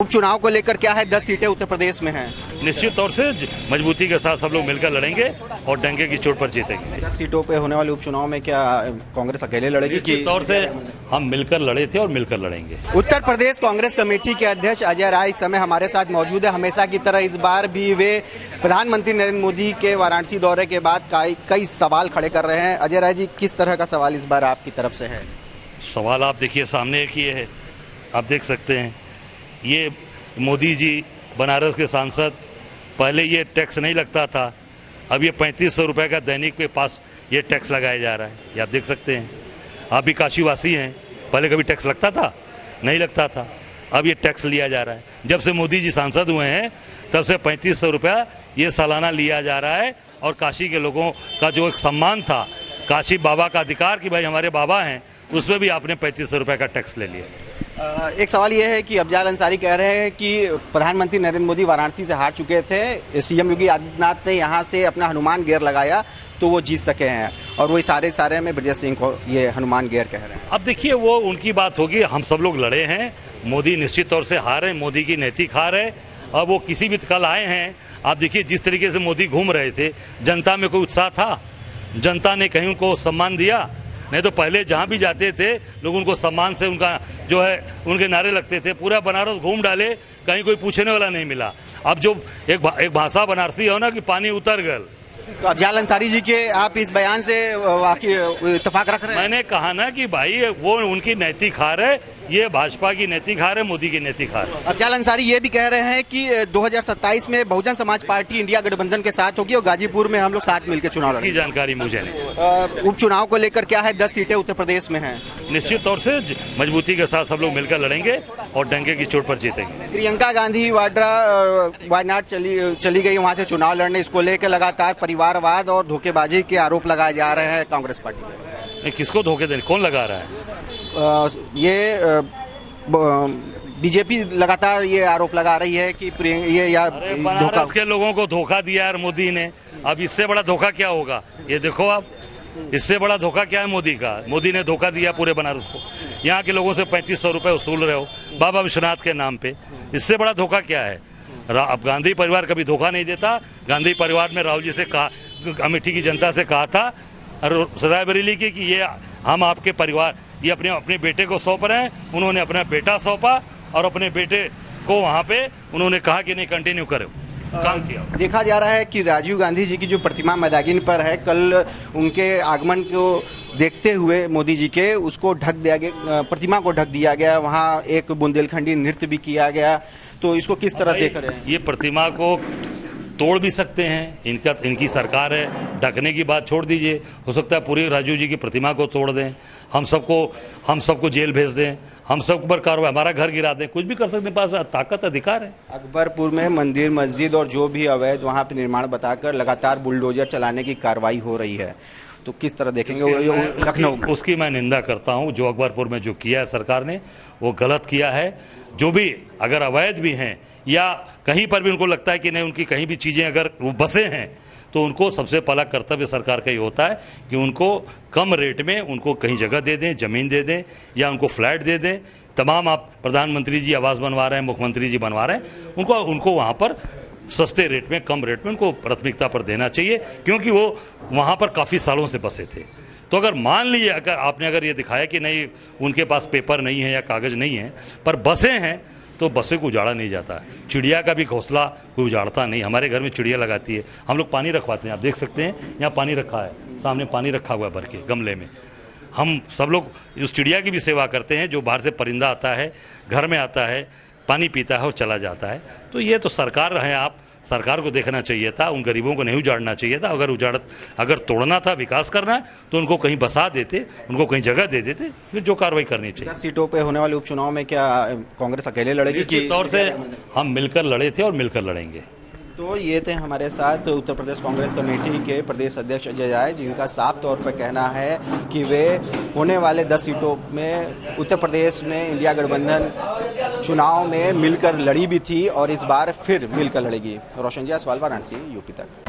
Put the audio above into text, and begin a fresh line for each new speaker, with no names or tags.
उपचुनाव को लेकर क्या है, 10 सीटें उत्तर प्रदेश में हैं।
निश्चित तौर से मजबूती के साथ सब लोग मिलकर लड़ेंगे और डंके की चोट पर जीतेंगे।
10 सीटों पे होने वाले उपचुनाव में क्या कांग्रेस अकेले लड़ेगी?
निश्चित तौर से हम मिलकर लड़े थे और मिलकर लड़ेंगे।
उत्तर प्रदेश कांग्रेस कमेटी के अध्यक्ष अजय राय इस समय हमारे साथ मौजूद है। हमेशा की तरह इस बार भी वे प्रधानमंत्री नरेंद्र मोदी के वाराणसी दौरे के बाद कई सवाल खड़े कर रहे हैं। अजय राय जी, किस तरह का सवाल इस बार आपकी तरफ से है?
सवाल आप देखिए सामने एक ये है, आप देख सकते हैं, ये मोदी जी बनारस के सांसद, पहले ये टैक्स नहीं लगता था, अब ये 3500 रुपये का दैनिक पे पास ये टैक्स लगाया जा रहा है। ये आप देख सकते हैं। आप भी काशीवासी हैं, पहले कभी टैक्स लगता था? नहीं लगता था, अब ये टैक्स लिया जा रहा है। जब से मोदी जी सांसद हुए हैं तब से 3500 रुपया ये सालाना लिया जा रहा है। और काशी के लोगों का जो एक सम्मान था, काशी बाबा का अधिकार कि भाई हमारे बाबा हैं, उसमें भी आपने 3500 रुपये का टैक्स ले लिया।
एक सवाल यह है कि अफजाल अंसारी कह रहे हैं कि प्रधानमंत्री नरेंद्र मोदी वाराणसी से हार चुके थे, सीएम योगी आदित्यनाथ ने यहाँ से अपना हनुमान गेर लगाया तो वो जीत सके हैं, और वो सारे में ब्रजेश सिंह को ये हनुमान गेर कह रहे हैं।
अब देखिए, वो उनकी बात होगी, हम सब लोग लड़े हैं। मोदी निश्चित तौर से हार है, मोदी की नैतिक हार है। अब वो किसी भी कल आए हैं, आप देखिए जिस तरीके से मोदी घूम रहे थे, जनता में कोई उत्साह था? जनता ने कहीं उनको सम्मान दिया? नहीं तो पहले जहाँ भी जाते थे लोग उनको सम्मान से उनका जो है उनके नारे लगते थे। पूरा बनारस घूम डाले, कहीं कोई पूछने वाला नहीं मिला। अब जो एक भाषा बनारसी हो ना कि पानी उतर गल।
तो अफजाल अंसारी जी के आप इस बयान से वाकई इत्तेफाक रख रहे हैं?
मैंने कहा ना कि भाई वो उनकी नैतिक हार है, ये भाजपा की नैतिक हार है, मोदी की नैतिक हार है।
अफजाल अंसारी ये भी कह रहे हैं कि 2027 में बहुजन समाज पार्टी इंडिया गठबंधन के साथ होगी और गाजीपुर में हम लोग साथ मिलकर चुनाव लड़ेंगे।
इसकी जानकारी मुझे नहीं।
उपचुनाव को लेकर क्या है, 10 सीटें उत्तर प्रदेश में हैं।
निश्चित तौर से मजबूती के साथ सब लोग मिलकर लड़ेंगे और डंके की चोट पर जीतेंगे।
प्रियंका गांधी वाड्रा वायनाड चली गई वहां से चुनाव लड़ने, इसको लेकर लगातार परिवारवाद और धोखेबाजी के आरोप लगाए जा रहे हैं कांग्रेस पार्टी में।
किसको धोखे देने, कौन लगा रहा है?
ये बीजेपी लगातार ये आरोप लगा रही है कि ये
बनारस के लोगों को धोखा दिया है मोदी ने। अब इससे बड़ा धोखा क्या होगा? ये देखो आप, इससे बड़ा धोखा क्या है मोदी का? मोदी ने धोखा दिया पूरे बनारस को। यहाँ के लोगों से 3500 रुपये वसूल रहे हो बाबा विश्वनाथ के नाम पे। इससे बड़ा धोखा क्या है? अब गांधी परिवार कभी धोखा नहीं देता। गांधी परिवार में राहुल जी से कहा, अमेठी की जनता से कहा था रायबरेली की कि ये हम आपके परिवार, ये अपने बेटे को सौंप रहे हैं। उन्होंने अपना बेटा सौंपा और अपने बेटे को वहाँ पे उन्होंने कहा कि नहीं, कंटिन्यू करो, काम किया।
देखा जा रहा है कि राजीव गांधी जी की जो प्रतिमा मैदागिन पर है, कल उनके आगमन को देखते हुए मोदी जी के उसको ढक दिया गया, प्रतिमा को ढक दिया गया। वहाँ एक बुंदेलखंडी नृत्य भी किया गया। तो इसको किस तरह देख रहे हैं?
ये प्रतिमा को तोड़ भी सकते हैं, इनकी सरकार है, ढकने की बात छोड़ दीजिए। हो सकता है पूरी राजीव जी की प्रतिमा को तोड़ दें, हम सबको जेल भेज दें, हम सब पर कार्रवाई, हमारा घर गिरा दें, कुछ भी कर सकते हैं, पास ताकत अधिकार है।
अकबरपुर में मंदिर मस्जिद और जो भी अवैध वहाँ पे निर्माण बताकर लगातार बुलडोजर चलाने की कार्रवाई हो रही है। तो किस तरह देखेंगे लखनऊ?
उसकी मैं निंदा करता हूं। जो अकबरपुर में जो किया है सरकार ने, वो गलत किया है। जो भी अगर अवैध भी हैं या कहीं पर भी उनको लगता है कि नहीं, उनकी कहीं भी चीज़ें अगर वो बसे हैं, तो उनको सबसे पहला कर्तव्य सरकार का ये होता है कि उनको कम रेट में उनको कहीं जगह दे दें, ज़मीन दे दें या उनको फ्लैट दे दें। तमाम आप प्रधानमंत्री जी आवास बनवा रहे हैं, मुख्यमंत्री जी बनवा रहे हैं, उनको वहाँ पर सस्ते रेट में, कम रेट में उनको प्राथमिकता पर देना चाहिए, क्योंकि वो वहाँ पर काफ़ी सालों से बसे थे। तो अगर मान लीजिए अगर ये दिखाया कि नहीं उनके पास पेपर नहीं है या कागज़ नहीं है, पर बसे हैं, तो बसे को उजाड़ा नहीं जाता। चिड़िया का भी घोंसला कोई उजाड़ता नहीं। हमारे घर में चिड़िया लगाती है, हम लोग पानी रखवाते हैं। आप देख सकते हैं यहाँ पानी रखा है, सामने पानी रखा हुआ है भर के गमले में। हम सब लोग उस चिड़िया की भी सेवा करते हैं जो बाहर से परिंदा आता है, घर में आता है, पानी पीता है और चला जाता है। तो ये तो सरकार है, आप सरकार को देखना चाहिए था, उन गरीबों को नहीं उजाड़ना चाहिए था। अगर तोड़ना था, विकास करना है, तो उनको कहीं बसा देते, उनको कहीं जगह दे देते, फिर जो कार्रवाई करनी चाहिए।
10 सीटों पे होने वाले उपचुनाव में क्या कांग्रेस अकेले लड़ेगी?
निश्चित तौर से हम मिलकर लड़े थे और मिलकर लड़ेंगे।
तो ये थे हमारे साथ उत्तर प्रदेश कांग्रेस कमेटी के प्रदेश अध्यक्ष अजय राय, जिनका साफ तौर पर कहना है कि वे होने वाले 10 सीटों में उत्तर प्रदेश में इंडिया गठबंधन चुनाव में मिलकर लड़ी भी थी और इस बार फिर मिलकर लड़ेगी। रोशन जी, वाराणसी, यूपी तक।